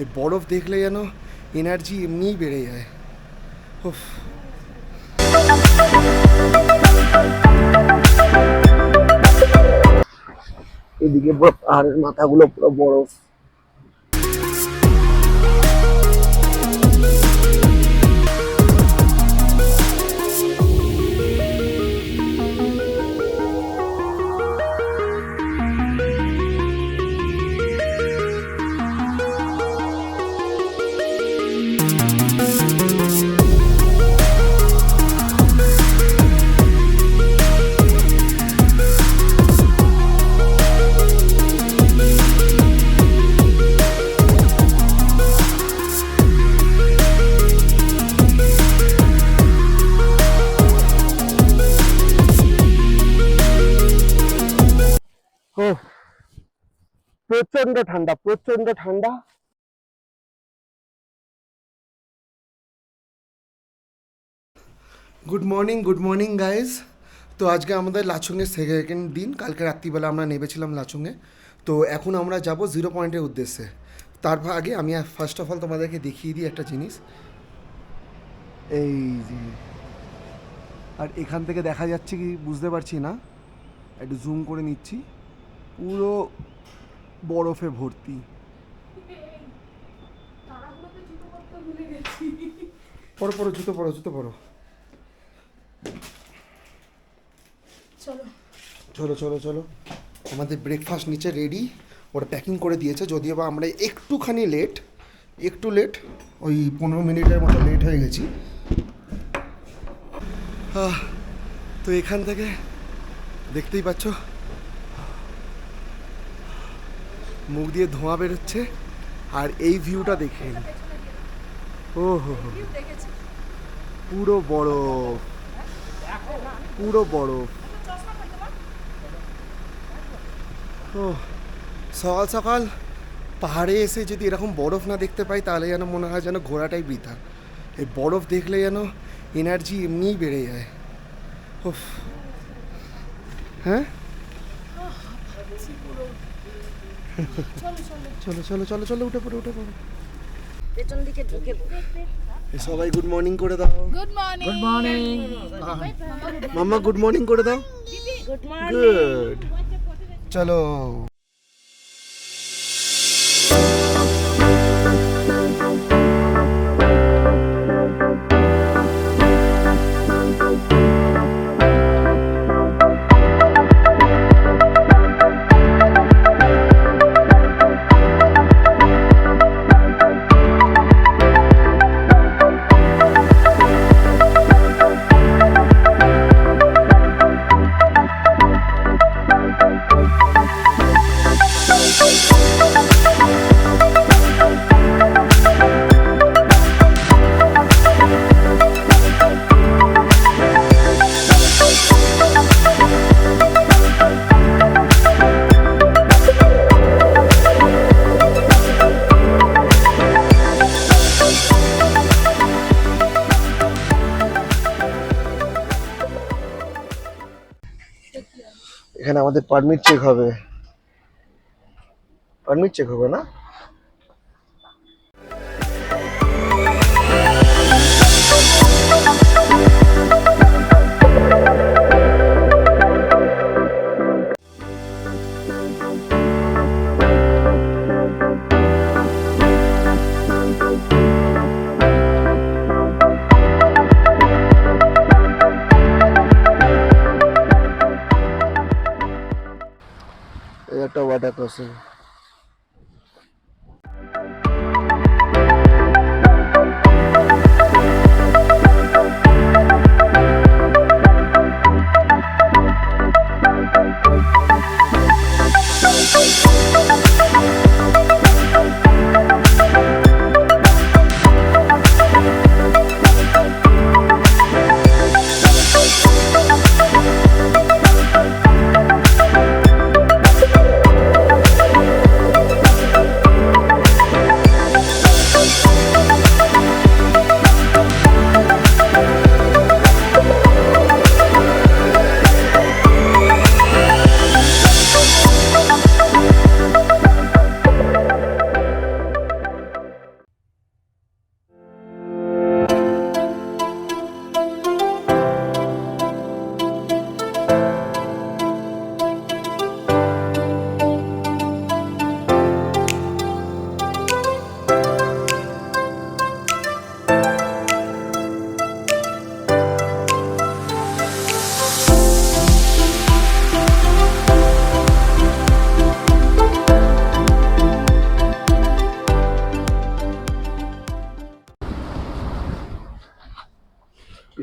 এই বরফ দেখলে যেন এনার্জি এমনিই বেড়ে যায়। উফ। এদিকে পুরো পাহাড়ের মাথাগুলো পুরো বরফ। ও প্রচন্ড ঠান্ডা, প্রচন্ড ঠান্ডা। Good morning guys. তো আজকে আমাদের লাচুংয়ের সেকেন্ড দিন। কালকে রাত্রিবেলা আমরা নেমেছিলাম লাচুংয়ে। তো এখন আমরা যাব 0 পয়েন্টের উদ্দেশ্যে। তার আগে আমি ফার্স্ট অফ অল তোমাদেরকে দেখিয়ে দিই একটা জিনিস। এই যে, আর এখান থেকে দেখা যাচ্ছে কি বুঝতে পারছি না, একটু জুম করে নিচ্ছি, পুরো বরফে ভর্তি। পরো পরো জুতো পরো, জুতো পরো। চলো চলো চলো। আমাদের ব্রেকফাস্ট নিচে রেডি, ওটা প্যাকিং করে দিয়েছে। যদিও বা আমরা একটু লেট, ওই 15 মিনিটের মতো লেট হয়ে গেছি। তো এখান থেকে দেখতেই পাচ্ছ মুখ দিয়ে ধোঁয়া বেরোচ্ছে, আর এই ভিউটা দেখে ও হো হো, পুরো বরফ, পুরো বরফ। ও সকাল সকাল পাহাড়ে এসে যদি এরকম বরফ না দেখতে পাই তাহলে যেন মনে হয় যেন ঘোরাটাই বৃথা। এই বরফ দেখলে যেন এনার্জি এমনিই বেড়ে যায়। উফ। হ্যাঁ চলো চলো চলো চলো, উঠে পড়ো উঠে পড়ো। পেছন দিকে ঢুকে সবাই গুড মর্নিং করে দাও। গুড মর্নিং গুড মর্নিং মাম্মা গুড মর্নিং করে দাও। Good morning good. চলো। এখানে আমাদের পারমিট চেক হবে না? এই একটা ওয়াটার ক্রসিং।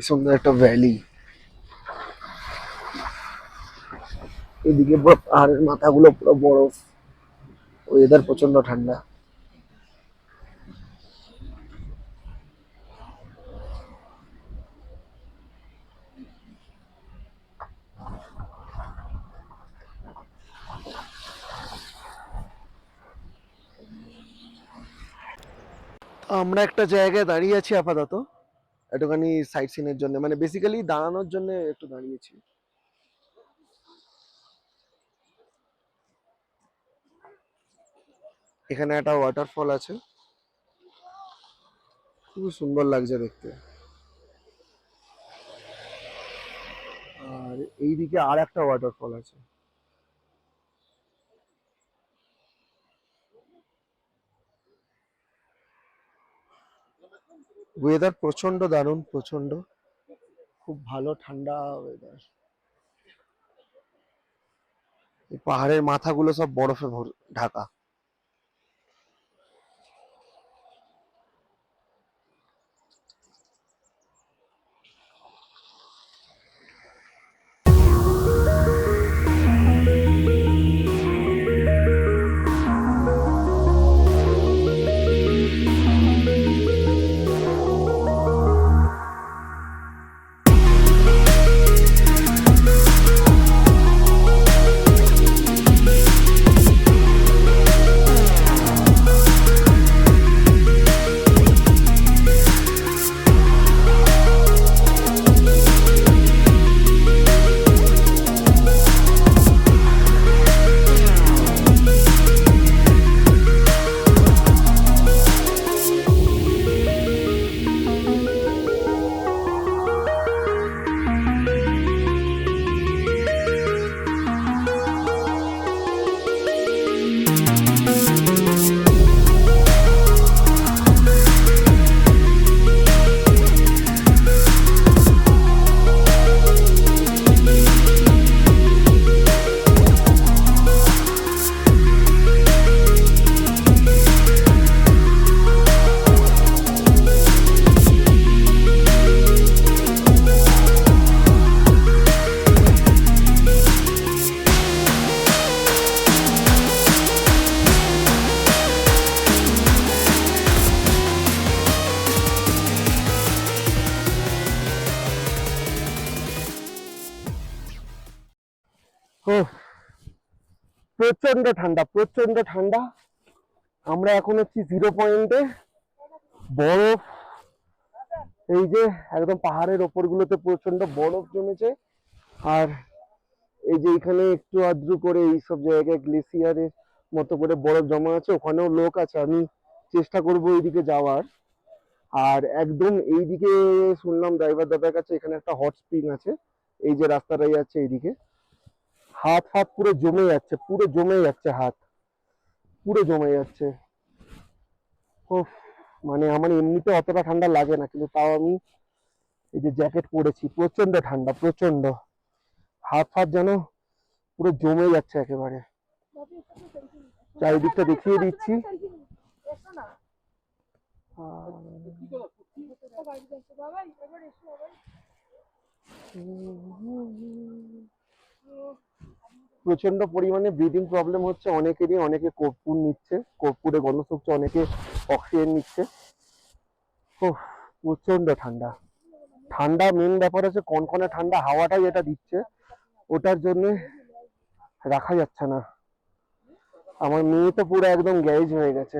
সুন্দর একটা ভ্যালি। এদিকে পুরো পাহাড়ের মাথাগুলো পুরো বরফ, ওয়েদার প্রচন্ড ঠান্ডা। আমরা একটা জায়গায় দাঁড়িয়ে আছি আপাতত, একটুখানি সাইট সিনের জন্য, মানে বেসিক্যালি দাঁড়ানোর জন্য একটু দাঁড়িয়েছি। এখানে একটা ওয়াটারফল আছে, খুব সুন্দর লাগছে দেখতে। আর এইদিকে আর একটা ওয়াটারফল আছে। ওয়েদার প্রচন্ড দারুণ, প্রচন্ড, খুব ভালো ঠান্ডা ওয়েদার। পাহাড়ের মাথাগুলো সব বরফে ঢাকা। ও, প্রচন্ড ঠান্ডা, প্রচন্ড ঠান্ডা। আমরা এখন হচ্ছি 0 পয়েন্টে। বরফ, এই যে একদম পাহাড়ের ওপর গুলোতে প্রচন্ড বরফ জমেছে। আর এই যে এখানে একটু আদ্রু করে এইসব জায়গায় গ্লেসিয়ারের মতো করে বরফ জমা আছে, ওখানেও লোক আছে। আমি চেষ্টা করবো এইদিকে যাওয়ার। আর একদম এইদিকে শুনলাম ড্রাইভার দাদার কাছে এখানে একটা হট স্প্রিং আছে, এই যে রাস্তাটাই আছে এইদিকে। হাত হাত পুরো জমে যাচ্ছে, পুরো জমে যাচ্ছে, হাত পুরো জমে যাচ্ছে। উফ, মানে আমার এমনিতে অতটা ঠান্ডা লাগে না, কিন্তু তাও আমি এই যে জ্যাকেট পরেছি, প্রচন্ড ঠান্ডা, প্রচন্ড। হাত ফাত যেন পুরো জমে যাচ্ছে একেবারে। চারিদিকটা দেখিয়ে দিচ্ছি। প্রচন্ড পরিমাণে ব্রিদিং প্রবলেম হচ্ছে অনেকেরই, অনেকে কর্পূর নিচ্ছে, কর্পূরে গন্ধ শুকছে, অনেকে অক্সিজেন নিচ্ছে। উফ, প্রচন্ড ঠান্ডা। ঠান্ডা মেন ব্যাপার হচ্ছে কনকনে ঠান্ডা হাওয়াটাই যেটা দিচ্ছে, ওটার জন্য রাখা যাচ্ছে না। আমার মেয়ে তো পুরো একদম গ্যারেজ হয়ে গেছে,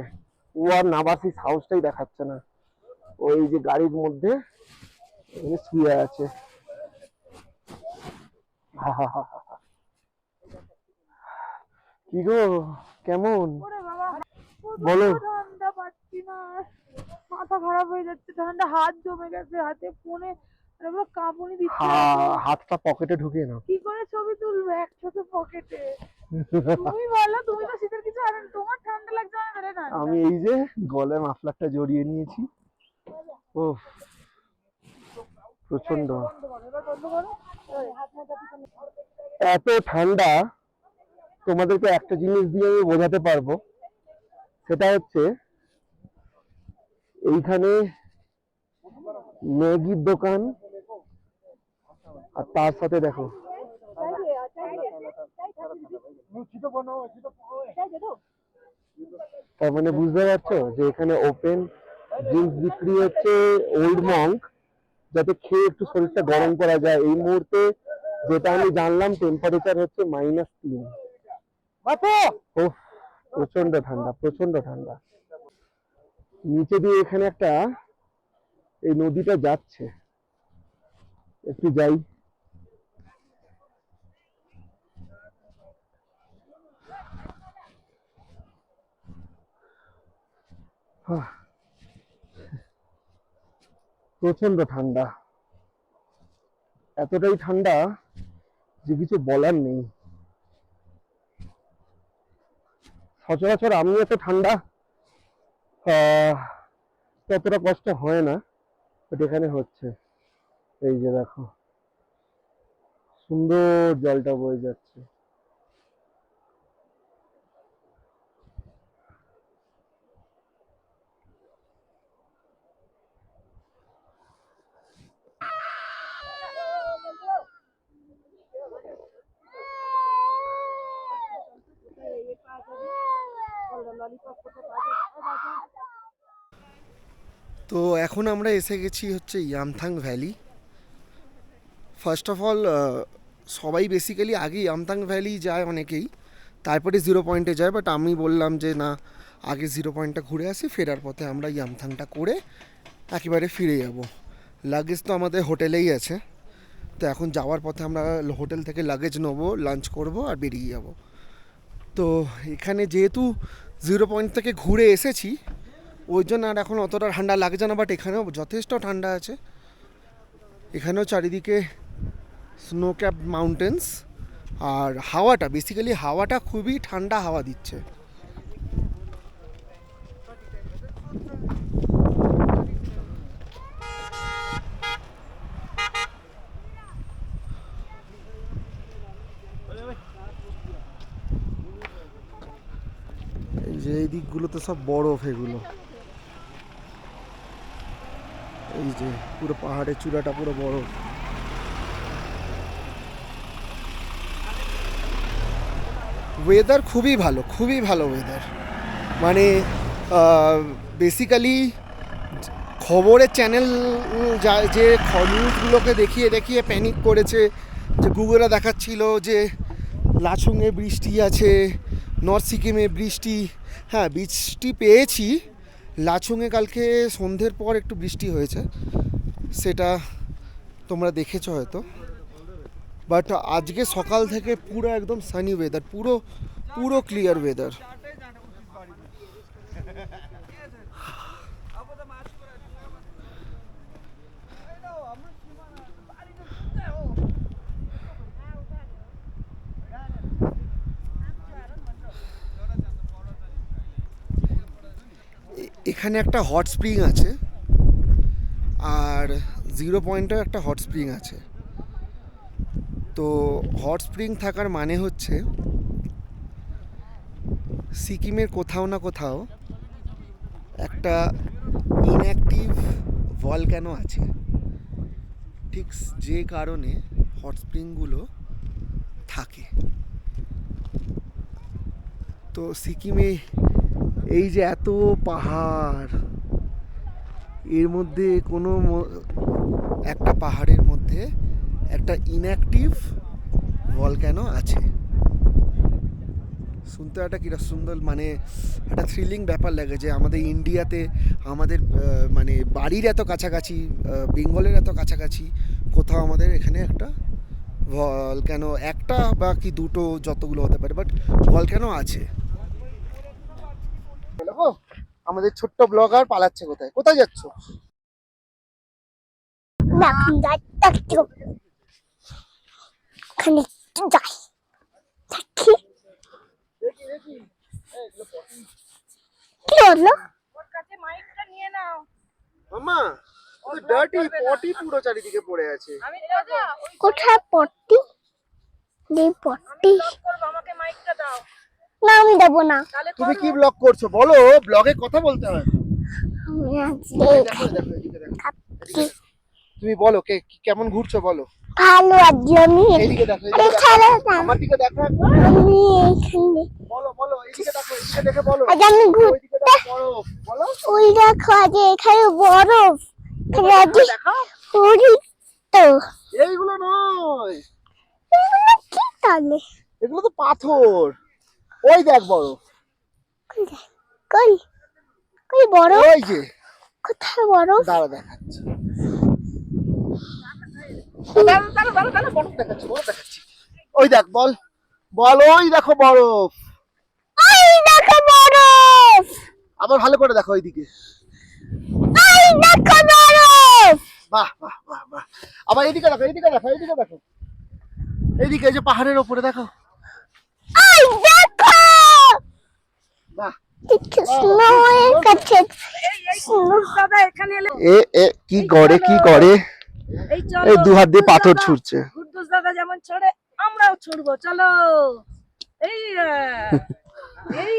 ও আর নাবার সেই সাহসটাই দেখাচ্ছে না। ওই যে গাড়ির মধ্যে শুয়ে আছে। হা হা হা। কি গো, কেমন বলো? ঠান্ডা পাচ্ছি না, মাথা খারাপ হয়ে যাচ্ছে, ঠান্ডা, হাত জমে গেছে, হাতে ফোনে কাঁপুনি দিচ্ছে। হাতটা পকেটে ঢুকিয়ে নাও। কি করে ছবি তুলবো একসাথে পকেটে? তুমি বলো, তুমি তো শীতের কিছু আনেন, তোমার ঠান্ডা লাগছে, আমার ধরে ঠান্ডা। আমি এই যে গলায় মাফলারটা জড়িয়ে নিয়েছি। ও, প্রচন্ড এত ঠান্ডা। তোমাদেরকে একটা জিনিস দিয়ে আমি বোঝাতে পারবো, সেটা হচ্ছে এইখানে ম্যাগির দোকান, আর তার সাথে দেখো তার মানে বুঝতে পারছো যে এখানে ওপেন ড্রিঙ্কস বিক্রি হচ্ছে ওল্ড মঙ্ক, যাতে খেয়ে একটু শরীরটা গরম করা যায়। এই মুহূর্তে যেটা আমি জানলাম টেম্পারেচার হচ্ছে -3। ওহ, প্রচন্ড ঠান্ডা, প্রচন্ড ঠান্ডা। নিচে দিয়ে এখানে একটা এই নদীটা যাচ্ছে, একটু যাই। প্রচন্ড ঠান্ডা, এতটাই ঠান্ডা যে কিছু বলার নেই। সচরাচর আমি এত ঠান্ডা ততটা কষ্ট হয় না, বাট এখানে হচ্ছে। এই যে দেখো সুন্দর জলটা বয়ে যাচ্ছে। তো এখন আমরা এসে গেছি হচ্ছে Yumthang valley. First of all সবাই বেসিক্যালি আগে ইয়ামথাং ভ্যালি যায় অনেকেই, তারপরে 0 পয়েন্টে যায়, বাট আমি বললাম যে না, আগে 0 পয়েন্টটা ঘুরে আসি, ফেরার পথে আমরা ইয়ামথাংটা করে একেবারে ফিরে যাব। লাগেজ তো আমাদের হোটেলেই আছে, তো এখন যাওয়ার পথে আমরা হোটেল থেকে লাগেজ নেবো, লাঞ্চ করব আর বেরিয়ে যাব। তো এখানে যেহেতু 0 পয়েন্ট থেকে ঘুরে এসেছি, ওই জন্য আর এখন অতটা ঠান্ডা লাগছে না, বাট এখানেও যথেষ্ট ঠান্ডা আছে। এখানেও চারিদিকে স্নো ক্যাপ মাউন্টেন্স, আর হাওয়াটা বেসিক্যালি হাওয়াটা খুবই ঠান্ডা হাওয়া দিচ্ছে। এই যে এই দিকগুলোতে সব বরফ, এগুলো এই যে পুরো পাহাড়ের চূড়াটা পুরো বরফ। ওয়েদার খুবই ভালো, খুবই ভালো ওয়েদার। মানে বেসিক্যালি খবরের চ্যানেল যে নিউজগুলোকে দেখিয়ে দেখিয়ে প্যানিক করেছে, যে গুগলে দেখাচ্ছিল যে লাচুংয়ে বৃষ্টি আছে, নর্থ সিকিমে বৃষ্টি। হ্যাঁ, বৃষ্টি পেয়েছি লাচুংয়ে, কালকে সন্ধ্যের পর একটু বৃষ্টি হয়েছে, সেটা তোমরা দেখেছো হয়তো। বাট আজকে সকাল থেকে পুরো একদম সানি ওয়েদার, পুরো পুরো ক্লিয়ার ওয়েদার। এখানে একটা হট স্প্রিং আছে, আর 0 পয়েন্টেও একটা হট স্প্রিং আছে। তো হট স্প্রিং থাকার মানে হচ্ছে সিকিমের কোথাও না কোথাও একটা ইনঅ্যাক্টিভ ভলক্যানো আছে, ঠিক যে কারণে হট স্প্রিংগুলো থাকে। তো সিকিমে এই যে এত পাহাড়, এর মধ্যে কোনো একটা পাহাড়ের মধ্যে একটা ইনঅ্যাক্টিভ ভলক্যানো আছে। শুনতে একটা কিরা সুন্দর, মানে একটা থ্রিলিং ব্যাপার লাগে যে আমাদের ইন্ডিয়াতে আমাদের মানে বাড়ির এত কাছাকাছি, বেঙ্গলের এত কাছাকাছি কোথাও আমাদের এখানে একটা ভলক্যানো, একটা বা কি দুটো যতগুলো হতে পারে, বাট ভলক্যানো আছে। আমাদের ছোট্ট ব্লগার পালাচ্ছে। কোথায় কোথায় যাচ্ছ? এখন যাচ্ছি ওখানে যাই দেখি কি হলো। ওর কাছে মাইকটা নিয়ে নাও। মামা, ওই ডার্টি পটি পুরো চারিদিকে পড়ে আছে। আমি দেবো। কোথায় পট্টি নেই? পট্টি করবো, আমাকে মাইকটা দাও। না, আমি দেবো না। তাহলে তুমি কি ব্লগ করছো বলো? ব্লগে কথা বলতে হয়। আমি আজকে দেখো দেখো এদিকে দেখো। থাকছি। তুমি বলো কেমন ঘুরছো বলো। ভালো আছি আমি। এইদিকে দেখো, আরে এইদিকে ছাড়ো দেখো, না, আমার দিকে দেখো একবার। আমি এইখানে। বলো বলো, এইদিকে দেখো, এইদিকে দেখে বলো। আজ আমি ওইদিকে দেখো বরফ, বলো। ওই দেখো আজ এখানে বরফ, এখানে আজ দেখাও। পুরি তো। এইগুলো নয়, এগুলো কি তাহলে? এগুলো তো পাথর। ওই দেখ বরফ, কই কই বরফ? ওই যে। কোথায় বরফ? দাঁড়া দেখাচ্ছি, দাঁড়া দাঁড়া দাঁড়া দাঁড়া, বরফ দেখাচ্ছি, বরফ দেখাচ্ছি। ওই দেখ, বল বল, ওই দেখো বরফ। ওই দেখো বরফ, আবার ভালো করে দেখো ওইদিকে। ওই দেখো বরফ। বাহ বাহ বাহ বাহ। আবার এইদিকে দেখো, এইদিকে দেখো, এইদিকে দেখো, এইদিকে, এই যে পাহাড়ের ওপরে দেখো। ওই দেখো, বাহ। দেখো স্নো হয়ে গেছে। দাদা এখানে এলে এ এ কি করে, কি করে? এই চলো, এই দু হাত দিয়ে গুড্ডুস পাথর দাদা, ছুঁড়ছে। গুড্ডুস দাদা যেমন ছড়ে আমরাও ছুড়বো, চলো। এই এই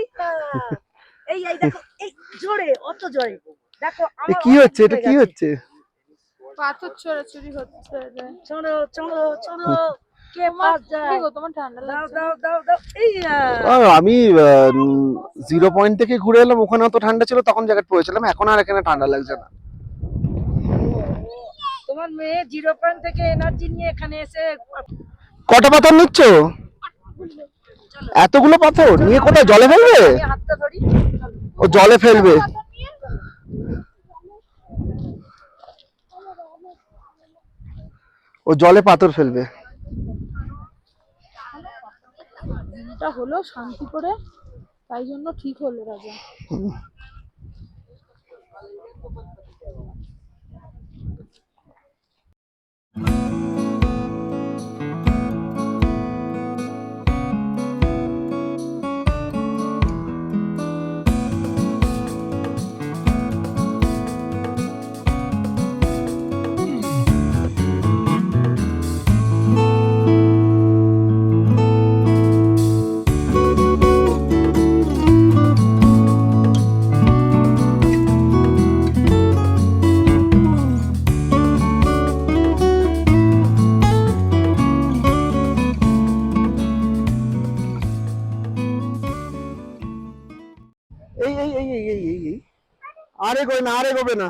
এই এই দেখো, এই জোরে, অত জোরে দেখো। এ কি হচ্ছে, এটা কি হচ্ছে? পাথর ছোড়াছুড়ি হচ্ছে রে। চলো চলো চলো, কে পাস কি যায়? গো তোমার ঠান্ডা দাও লাগছে? দাও দাও দাও। এই আমি 0 পয়েন্ট থেকে ঘুরে এলাম, ওখানে অত ঠান্ডা ছিল, তখন জ্যাকেট পরেছিলাম, এখন আর এখানে ঠান্ডা লাগছে না। তোমার মেয়ে 0 পয়েন্ট থেকে এনার্জি নিয়ে এখানে এসে কটা পাথর নিচ্ছ? এতগুলো পাথর নিয়ে কোথায় জলে ফেলবে? আমি হাতটা ধরি। ও জলে ফেলবে। ও জলে পাথর ফেলবে। দিনটা হলো শান্তি করে, তাই জন্য ঠিক হলো রাজা। এই এই এই এই এই এই এই আরে গোবে না, আরে গোবে না।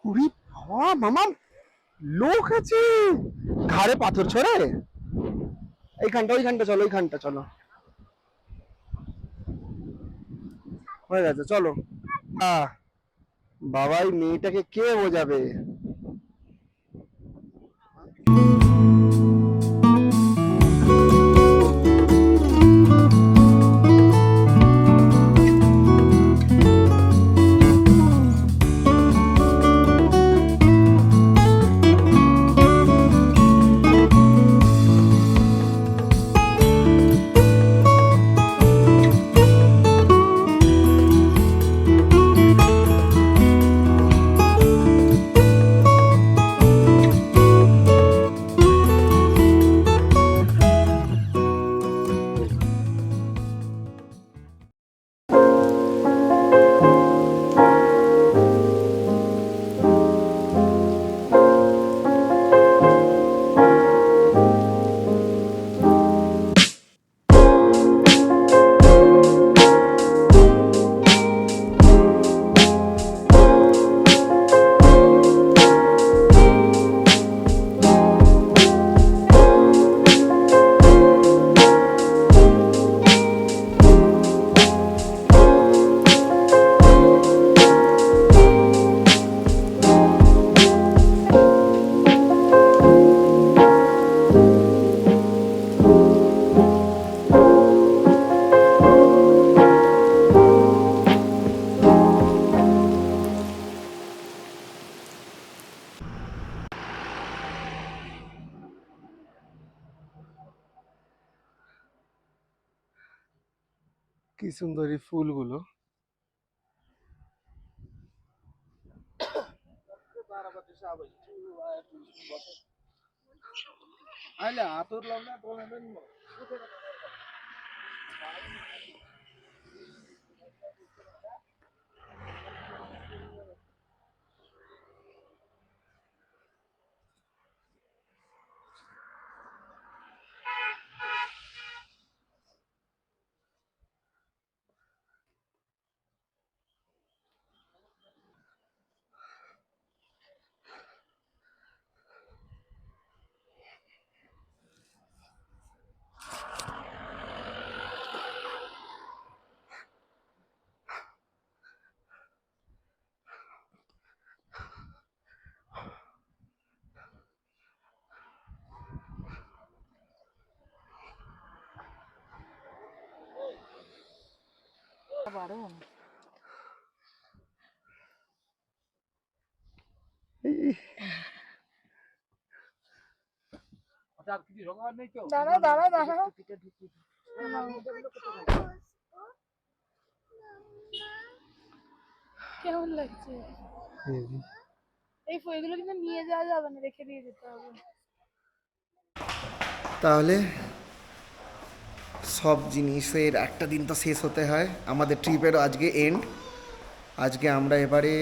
উরি বাবা, মামা লোক আছে ঘাড়ে পাথর ছড়ে। এইখানটা, ওইখানটা চলো, ওইখানটা চলো, হয়ে গেছে, চলো। বাবা, এই মেয়েটাকে কে বোঝাবে? কি সুন্দর এই ফুলগুলো। দারুণ। দাঁড়াও দাঁড়াও দাঁড়াও। টুপিটা ঢুকিয়ে দিই। কেমন লাগছে? এই এগুলো কিন্তু নিয়ে যাওয়া যাবে না, রেখে দিয়ে যেতে হবে। তাহলে সব জিনিসের একটা দিন তো শেষ হতে হয়। আমাদের ট্রিপেরও আজকে এন্ড। আজকে আমরা এবারে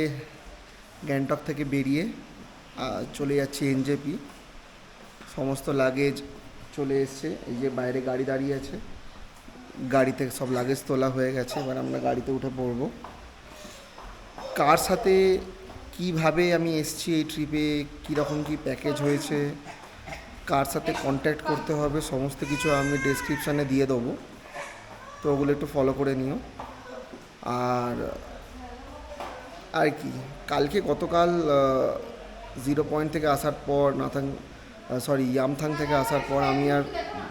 গ্যাংটক থেকে বেরিয়ে চলে যাচ্ছি এনজেপি। সমস্ত লাগেজ চলে এসছে, এই যে বাইরে গাড়ি দাঁড়িয়ে আছে, গাড়িতে সব লাগেজ তোলা হয়ে গেছে। এবার আমরা গাড়িতে উঠে পড়ব। কার সাথে কিভাবে আমি এসছি এই ট্রিপে, কীরকম কী প্যাকেজ হয়েছে, কার সাথে কন্ট্যাক্ট করতে হবে, সমস্ত কিছু আমি ডেসক্রিপশানে দিয়ে দেবো, তো ওগুলো একটু ফলো করে নিও। আর কি কালকে গতকাল 0 পয়েন্ট থেকে আসার পর ইয়ামথাং থেকে আসার পর আমি আর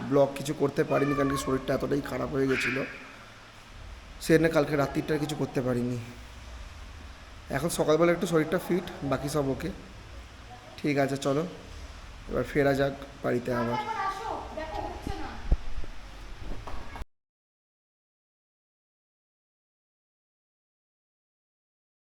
ব্লগ কিছু করতে পারিনি, কারণ কি শরীরটা এতটাই খারাপ হয়ে গেছিলো, সেজন্য কালকে রাত্রিটা কিছু করতে পারিনি। এখন সকালবেলা একটু শরীরটা ফিট, বাকি সব ওকে। ঠিক আছে, চলো এবার ফেরা যাক বাড়িতে আবার।